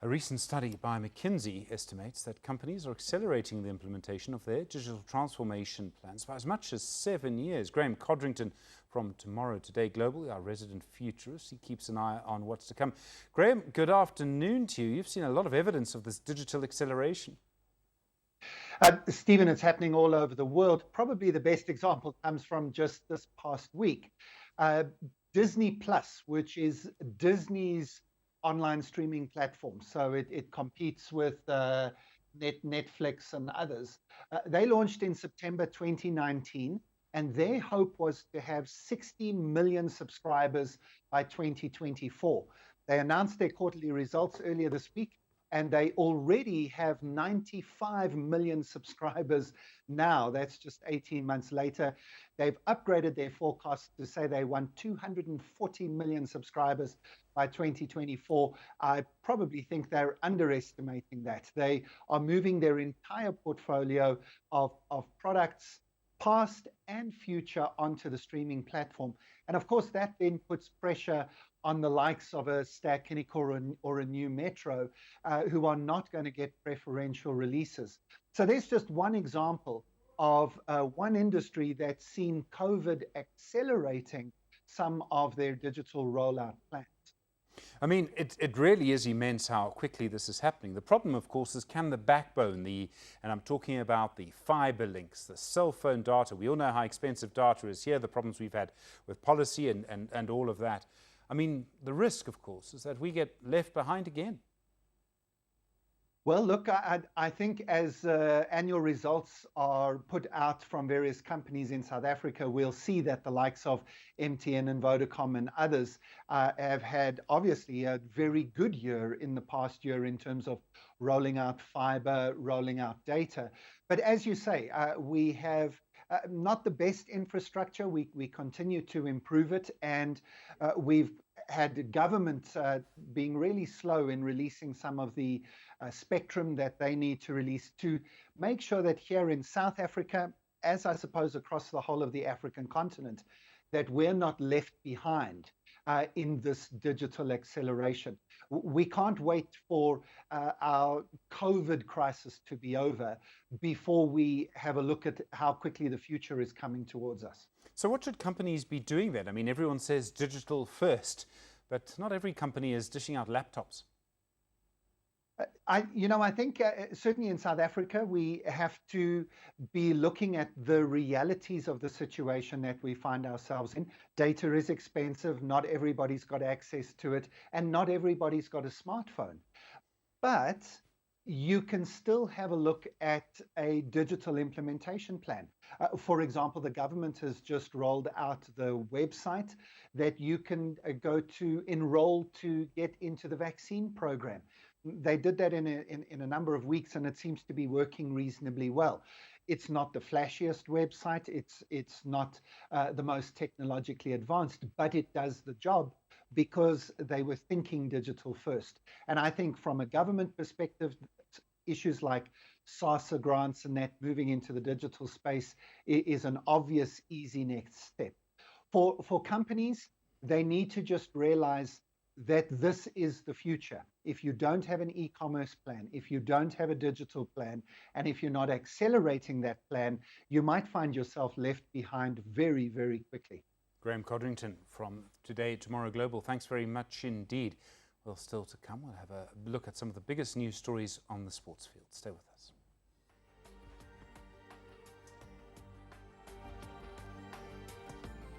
A recent study by McKinsey estimates that companies are accelerating the implementation of their digital transformation plans by as much as 7 years. Graeme Codrington from Tomorrow Today Global, our resident futurist, he keeps an eye on what's to come. Graeme, good afternoon to you. You've seen a lot of evidence of this digital acceleration. Stephen, it's happening all over the world. Probably the best example comes from just this past week. Disney Plus, which is Disney's online streaming platform, so it competes with Netflix and others. They launched in September 2019, and their hope was to have 60 million subscribers by 2024. They announced their quarterly results earlier this week, and they already have 95 million subscribers now. That's just 18 months later. They've upgraded their forecast to say they want 240 million subscribers by 2024. I probably think they're underestimating that. They are moving their entire portfolio of products, past and future, onto the streaming platform. And of course, that then puts pressure on the likes of a Ster-Kinekor or a New Metro, who are not going to get preferential releases. So there's just one example of one industry that's seen COVID accelerating some of their digital rollout plans. I mean, it really is immense how quickly this is happening. The problem, of course, is can the backbone, and I'm talking about the fiber links, the cell phone data. We all know how expensive data is here, the problems we've had with policy and all of that. I mean, the risk, of course, is that we get left behind again. Well, look, I think as annual results are put out from various companies in South Africa, we'll see that the likes of MTN and Vodacom and others have had obviously a very good year in the past year in terms of rolling out fiber, rolling out data. But as you say, we have not the best infrastructure. We continue to improve it, and we've had government being really slow in releasing some of the spectrum that they need to release to make sure that here in South Africa, as I suppose across the whole of the African continent, that we're not left behind in this digital acceleration. We can't wait for our COVID crisis to be over before we have a look at how quickly the future is coming towards us. So what should companies be doing then? I mean, everyone says digital first, but not every company is dishing out laptops. I think certainly in South Africa, we have to be looking at the realities of the situation that we find ourselves in. Data is expensive. Not everybody's got access to it, and not everybody's got a smartphone. But you can still have a look at a digital implementation plan. For example, the government has just rolled out the website that you can go to enroll to get into the vaccine program. They did that in a number of weeks, and it seems to be working reasonably well. It's not the flashiest website. It's not the most technologically advanced, but it does the job because they were thinking digital first. And I think from a government perspective, issues like SASSA grants and that moving into the digital space is an obvious, easy next step. For companies, they need to just realize that this is the future. If you don't have an e-commerce plan, if you don't have a digital plan, and if you're not accelerating that plan, you might find yourself left behind very, very quickly. Graeme Codrington from Tomorrow Global, thanks very much indeed. Well, still to come, we'll have a look at some of the biggest news stories on the sports field. Stay with us.